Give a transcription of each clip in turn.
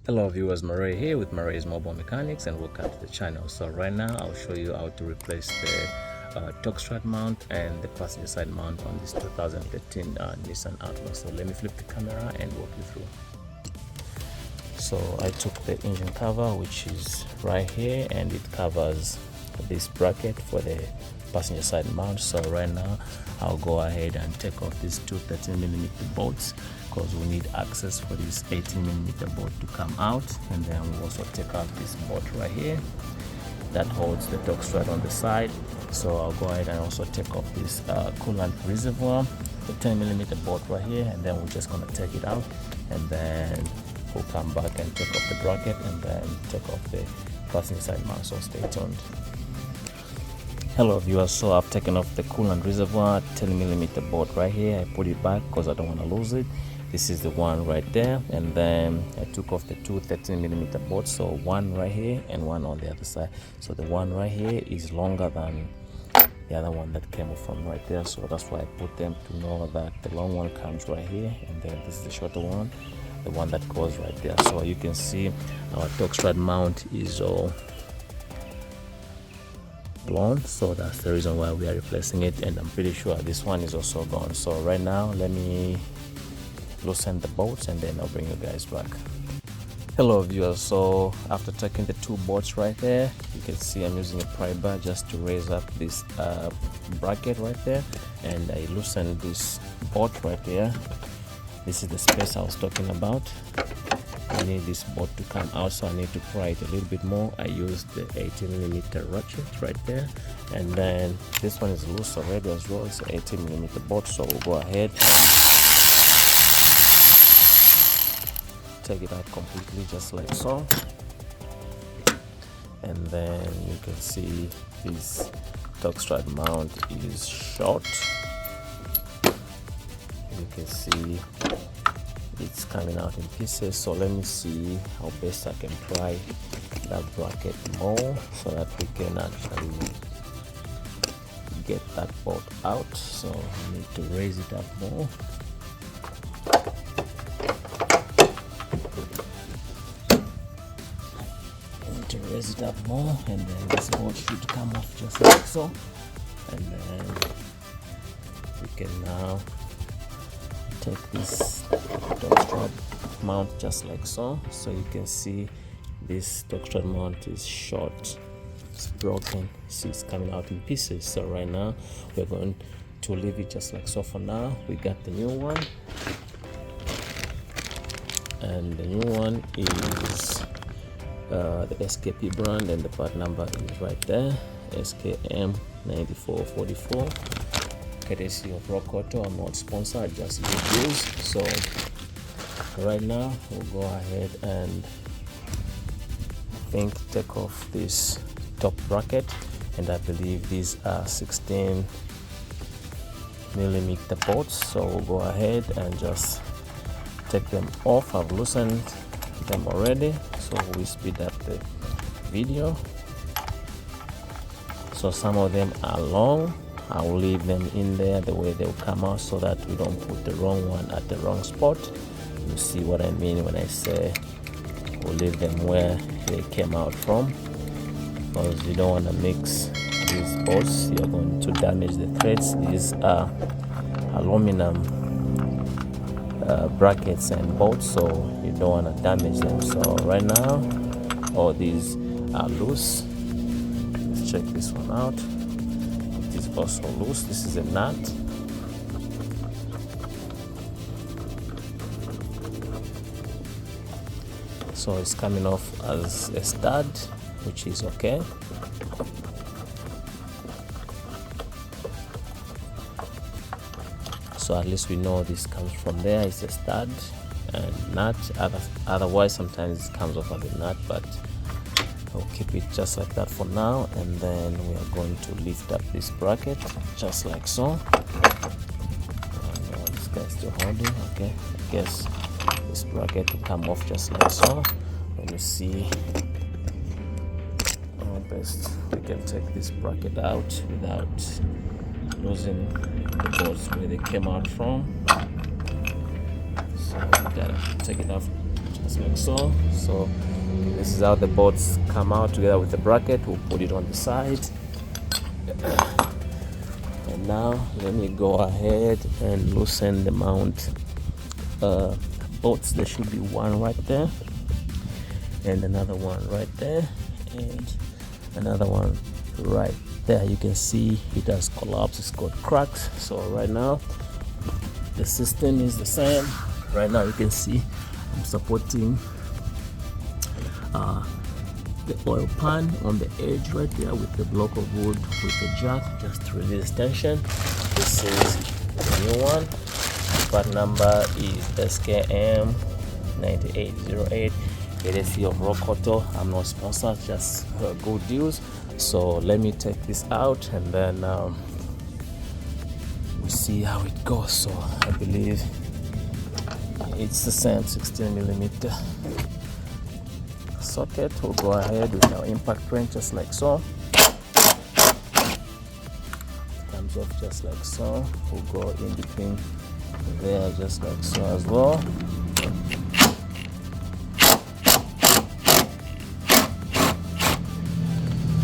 Hello viewers, Murray here with Murray's Mobile Mechanics, and welcome to the channel. So right now I'll show you how to replace the Strut mount and the passenger side mount on this 2013 Nissan Altima. So let me flip the camera and walk you through. So I took the engine cover, which is right here, and it covers this bracket for the passenger side mount. So right now I'll go ahead and take off these two 13mm bolts, because we need access for this 18mm bolt to come out. And then we'll also take out this bolt right here that holds the torque strut on the side. So I'll go ahead and also take off this coolant reservoir, the 10mm bolt right here, and then we're just going to take it out, and then we'll come back and take off the bracket and then take off the passenger side mount. So stay tuned. Hello viewers, so I've taken off the coolant reservoir 10mm bolt right here. I put it back because I don't want to lose it. This is the one right there, and then I took off the two 13mm bolts, so one right here and one on the other side. So the one right here is longer than the other one that came off from right there, so that's why I put them, to know that the long one comes right here, and then this is the shorter one, the one that goes right there. So you can see our torque strut mount is all blown, so that's the reason why we are replacing it, and I'm pretty sure this one is also gone. So right now let me loosen the bolts and then I'll bring you guys back. Hello viewers, so after taking the two bolts right there, you can see I'm using a pry bar just to raise up this bracket right there, and I loosened this bolt right there. This is the space I was talking about. I need this bolt to come out, so I need to pry it a little bit more. I used the 18mm ratchet right there, and then this one is loose already as well. It's an 18mm bolt, so we'll go ahead take it out completely, just like so. And then you can see this torque strut mount is short. You can see it's coming out in pieces, so let me see how best I can pry that bracket more so that we can actually get that bolt out. So I need to raise it up more. To raise it up more, and then this bolt should come off just like so, and then we can now take this torque strut mount just like so. So you can see this torque strut mount is short, it's broken, see it's coming out in pieces. So right now we're going to leave it just like so for now. We got the new one, and the new one is the SKP brand, and the part number is right there, SKM 9444, courtesy of Rock Auto. I'm not sponsored, just reviews. So right now we'll go ahead and take off this top bracket, and I believe these are 16mm bolts, so we'll go ahead and just take them off. I've loosened them already, so we speed up the video. So some of them are long. I'll leave them in there the way they'll come out, so that we don't put the wrong one at the wrong spot. You see what I mean when I say we'll leave them where they came out from, because you don't want to mix these bolts. You're going to damage the threads. These are aluminum brackets and bolts, so you don't want to damage them. So right now all these are loose. Let's check this one out. It is also loose. This is a nut. So it's coming off as a stud, which is okay. So at least we know this comes from there. It's a stud and nut. Otherwise sometimes it comes off as a nut, but I'll keep it just like that for now. And then we are going to lift up this bracket just like so. And this guy's still holding. Okay, I guess this bracket will come off just like so. Let me see how best we can take this bracket out without losing the bolts where they came out from. So we gotta take it off just like so. So this is how the bolts come out together with the bracket. We'll put it on the side. And now let me go ahead and loosen the mount bolts. There should be one right there, and another one right there, and another one right there. You can see it has collapsed, it's got cracks. So right now the system is the same. Right now you can see I'm supporting the oil pan on the edge right there with the block of wood with the jack just to release tension. This is the new one. Part number is SKM 9808. courtesy of Rock Auto. I'm not sponsored, just good deals. So let me take this out and then we'll see how it goes. So I believe it's the same 16mm socket. We'll go ahead with our impact wrench just like so. Comes off just like so. We'll go in between there just like so as well.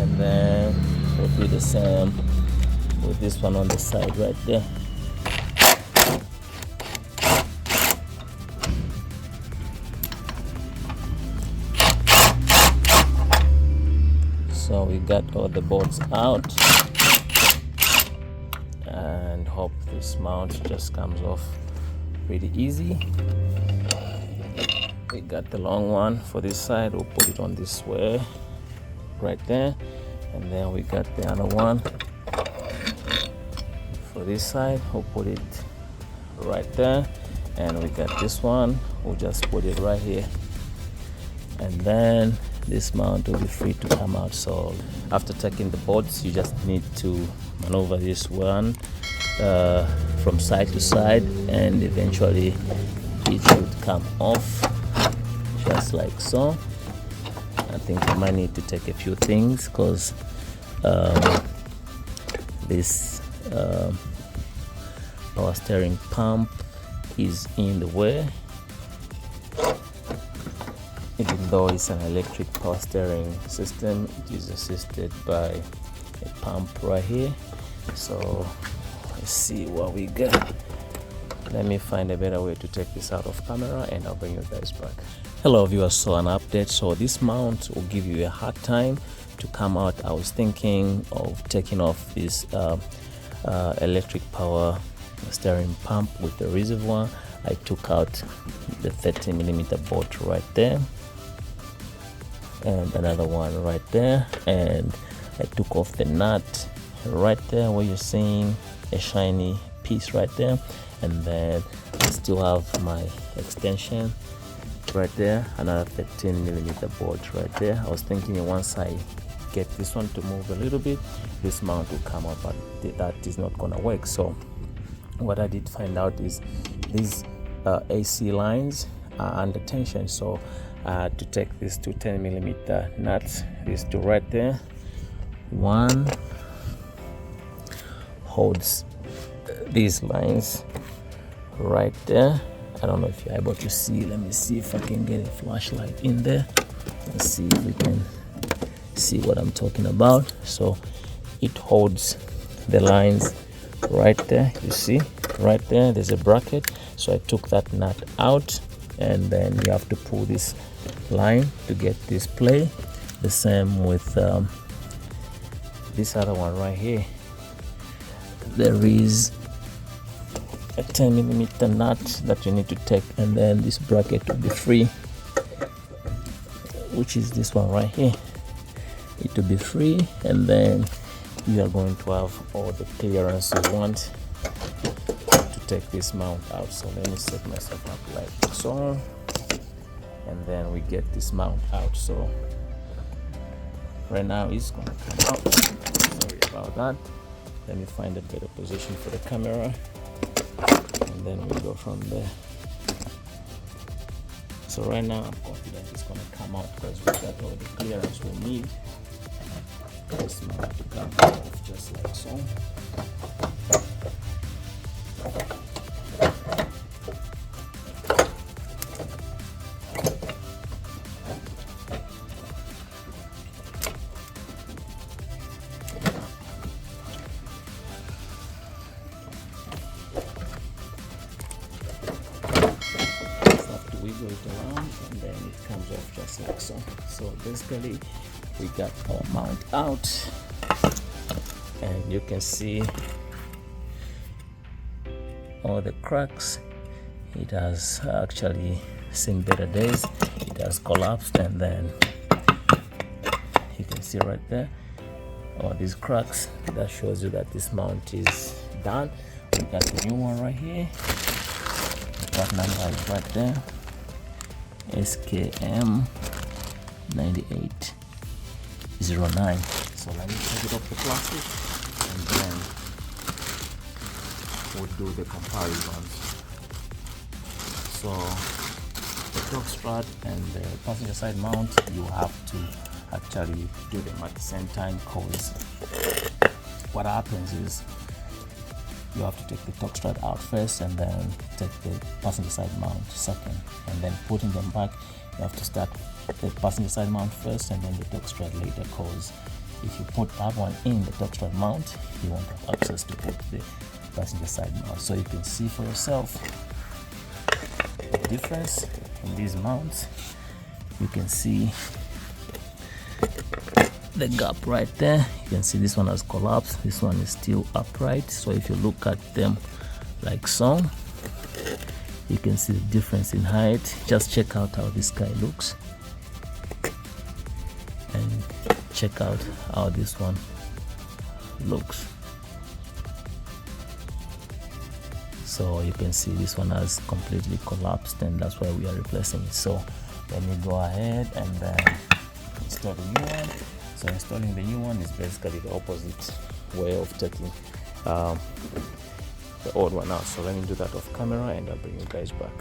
And then we'll do the same with this one on the side right there. So we got all the bolts out, and hope this mount just comes off pretty easy. We got the long one for this side. We'll put it on this way right there, and then we got the other one for this side. We'll put it right there, and we got this one. We'll just put it right here, and then this mount will be free to come out. So after taking the bolts, you just need to maneuver this one from side to side, and eventually it should come off just like so. I think I might need to take a few things because this power steering pump is in the way. Even though it's an electric power steering system, it is assisted by a pump right here. So let's see what we got. Let me find a better way to take this out of camera and I'll bring you guys back. Hello viewers, so an update. So this mount will give you a hard time to come out. I was thinking of taking off this electric power steering pump with the reservoir. I took out the 30mm bolt right there, and another one right there, and I took off the nut right there where you're seeing a shiny piece right there, and then I still have my extension right there, another 13mm bolt right there. I was thinking once I get this one to move a little bit, this mount will come up, but that is not gonna work. So what I did find out is these AC lines are under tension, so to take these two 10mm nuts, these two right there, one holds these lines right there. I don't know if you're able to see. Let me see if I can get a flashlight in there. Let's see if we can see what I'm talking about. So it holds the lines right there. You see right there, there's a bracket. So I took that nut out, and then you have to pull this line to get this play. The same with this other one right here. There is a 10mm nut that you need to take, and then this bracket will be free, which is this one right here. It will be free, and then you are going to have all the clearance you want to take this mount out. So let me set myself up like so, and then we get this mount out. So right now it's gonna come out. Sorry about that. Let me find a better position for the camera, and then we go from there. So right now I'm confident it's gonna come out because we got all the clearance we need. This mount to come off just like so. and then it comes off just like so. So basically we got our mount out, and you can see all the cracks. It has actually seen better days. It has collapsed, and then you can see right there all these cracks. That shows you that this mount is done. We got the new one right here. That number is right there, SKM 9809. So let me take it off the plastic, and then we'll do the comparisons. So the top strut and the passenger side mount, you have to actually do them at the same time, because what happens is you have to take the top strut out first and then take the passenger side mount second, and then putting them back you have to start the passenger side mount first and then the top strut later, because if you put that one in the top strut mount, you won't have access to put the passenger side mount. So you can see for yourself the difference in these mounts. You can see the gap right there. You can see this one has collapsed, this one is still upright. So if you look at them like so, you can see the difference in height. Just check out how this guy looks, and check out how this one looks. So you can see this one has completely collapsed, and that's why we are replacing it. So let me go ahead and install the new one. So installing the new one is basically the opposite way of taking the old one out. So let me do that off camera, and I'll bring you guys back.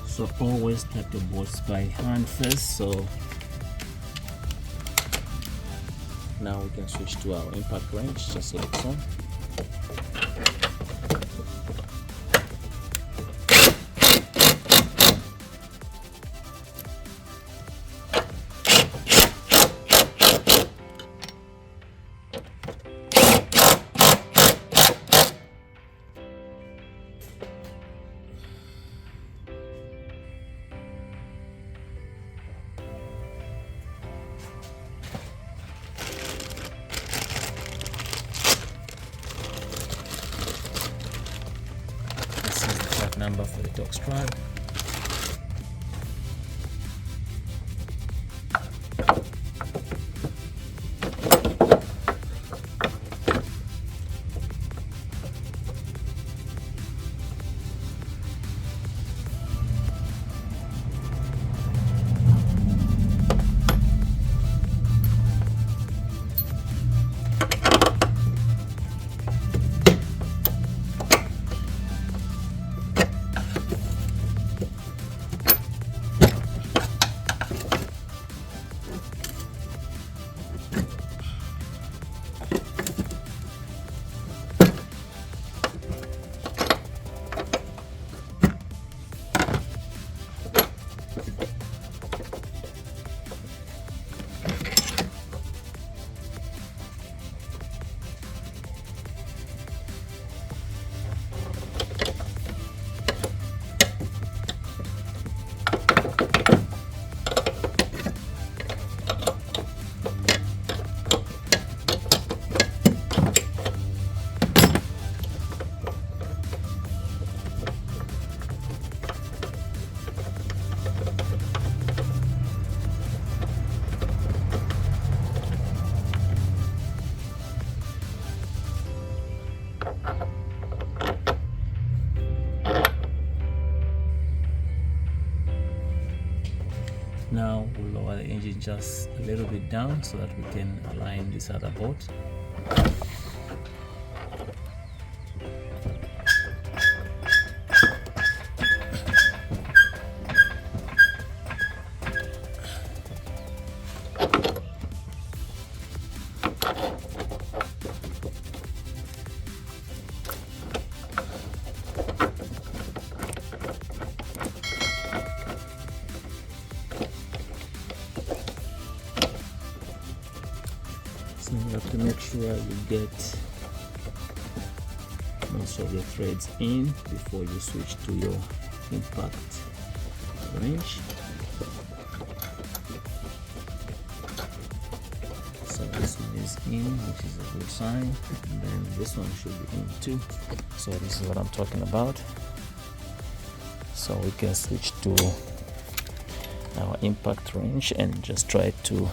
So always cut the bolts by hand first. So now we can switch to our impact wrench, just like so. Number for the dog strut. Now we'll lower the engine just a little bit down so that we can align this other bolt. So you have to make sure you get most of the threads in before you switch to your impact wrench. So this one is in, which is a good sign, and then this one should be in too. So this is what I'm talking about. So we can switch to our impact wrench and just try to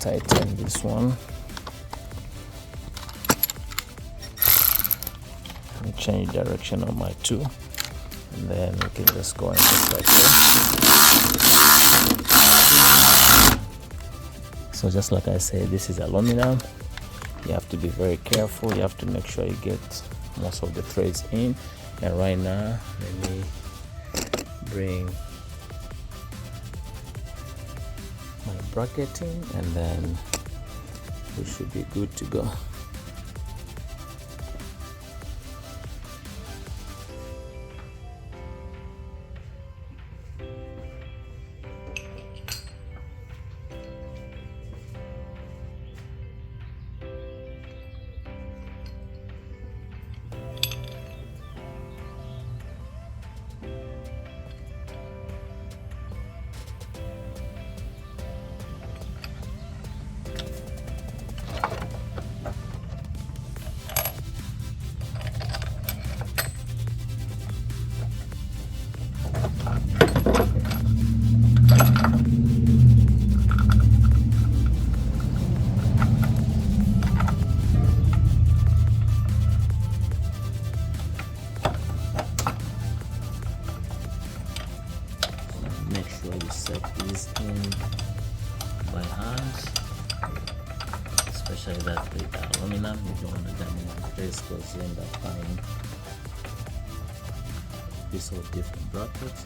tighten this one. Let me change direction on my tool, and then we can just go in just like that. So just like I said, this is aluminum. You have to be very careful. You have to make sure you get most of the threads in. And right now, let me bring my bracketing, and then we should be good to go. Make sure you set these in by hand, especially that with aluminum. You don't want to damage the face because you end up buying a piece of different brackets.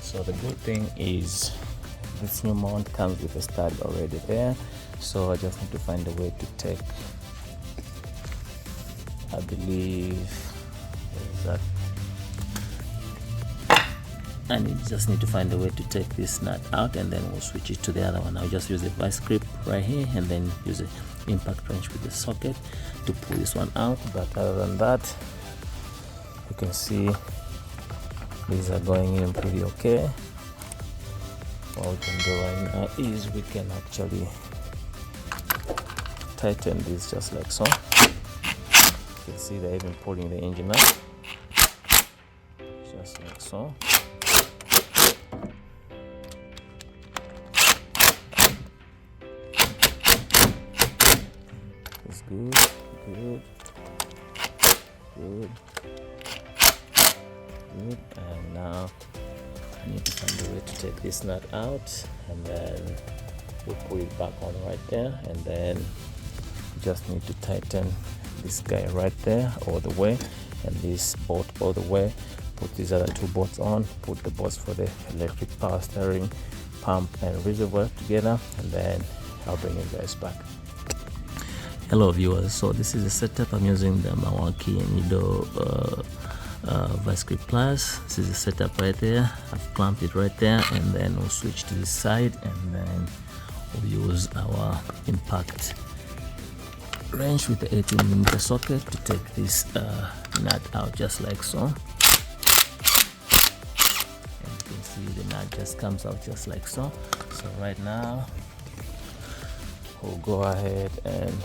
So the good thing is this new mount comes with a stud already there, so I just need to find a way to take, I believe, what is that? And just need to find a way to take this nut out, and then we'll switch it to the other one. I'll just use the vice grip right here, and then use the impact wrench with the socket to pull this one out. But other than that, you can see these are going in pretty okay. What we can do right now is we can actually tighten this just like so. You can see they're even pulling the engine up, just like so. It's good, good, good, good. And now I need to find a way to take this nut out, and then we'll put it back on right there, and then you just need to tighten this guy right there all the way, and this bolt all the way. Put these other two bolts on, put the bolts for the electric power steering, pump and reservoir together, and then I'll bring you guys back. Hello viewers, so this is the setup. I'm using the Milwaukee Nido vice grip pliers. This is the setup right there. I've clamped it right there, and then we'll switch to this side, and then we'll use our impact wrench with the 18mm socket to take this nut out just like so. And you can see the nut just comes out just like so. So right now we'll go ahead and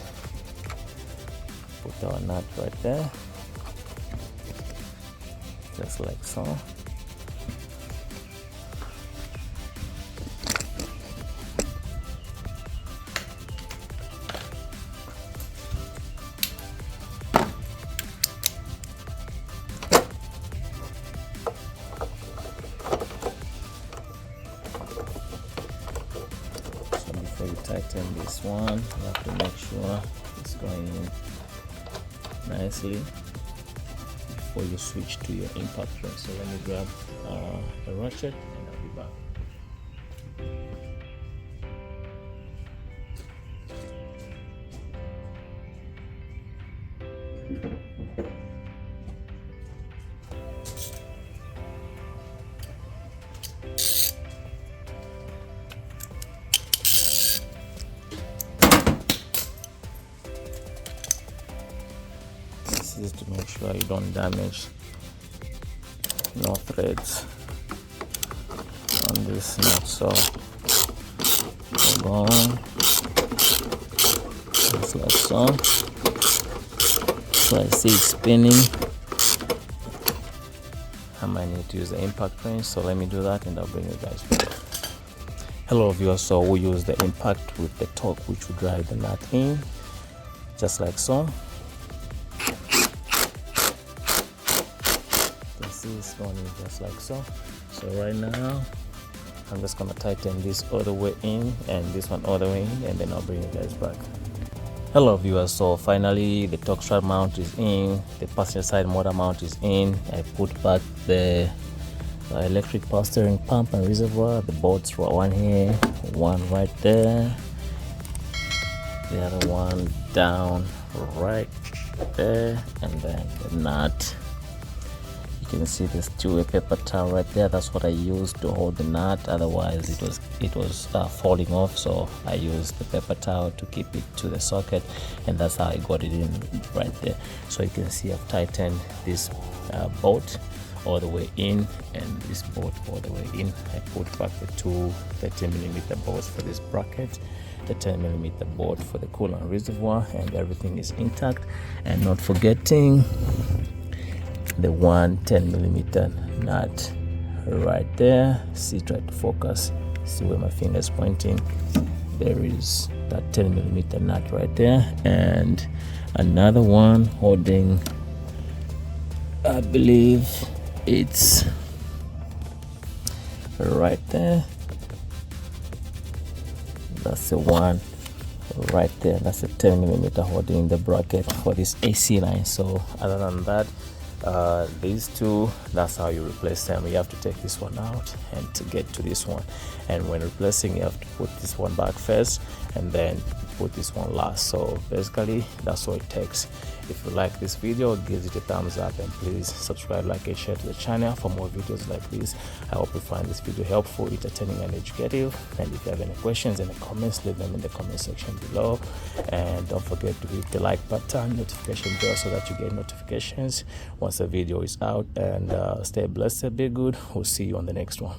put our nut right there just like so. before you tighten this one, you have to make sure it's going in nicely before you switch to your impact ring. So let me grab a ratchet and I'll be back. This is to make sure you don't damage no threads on this nut. So hold on, just like so. So I see it spinning. I might need to use the impact wrench, so let me do that and I'll bring you guys back. Hello viewers, so we use the impact with the torque which will drive the nut in, just like so. You can see it's going in just like so. So right now I'm just gonna tighten this all the way in and this one all the way in, and then I'll bring you guys back. Hello viewers, so finally the torque strut mount is in, the passenger side motor mount is in. I put back the electric power steering pump and reservoir. The bolts were one here, one right there, the other one down right there, and then the nut. You can see there's still a paper towel right there. That's what I used to hold the nut, otherwise it was falling off, so I used the paper towel to keep it to the socket, and that's how I got it in right there. So you can see I've tightened this bolt all the way in and this bolt all the way in. I put back the two 30mm bolts for this bracket, the 10mm bolt for the coolant reservoir, and everything is intact. And not forgetting the one 10mm nut right there. See, try to focus, see where my finger is pointing. There is that 10mm nut right there, and another one holding, I believe it's right there. That's the one right there. That's a 10mm holding the bracket for this AC line. So other than that, these two, that's how you replace them. You have to take this one out and to get to this one, and when replacing you have to put this one back first and then put this one last. So basically that's all it takes. If you like this video, give it a thumbs up, and please subscribe, like and share to the channel for more videos like this. I hope you find this video helpful, entertaining and educative. And if you have any questions in the comments, leave them in the comment section below, and don't forget to hit the like button, notification bell, so that you get notifications once a video is out. And stay blessed, be good. We'll see you on the next one.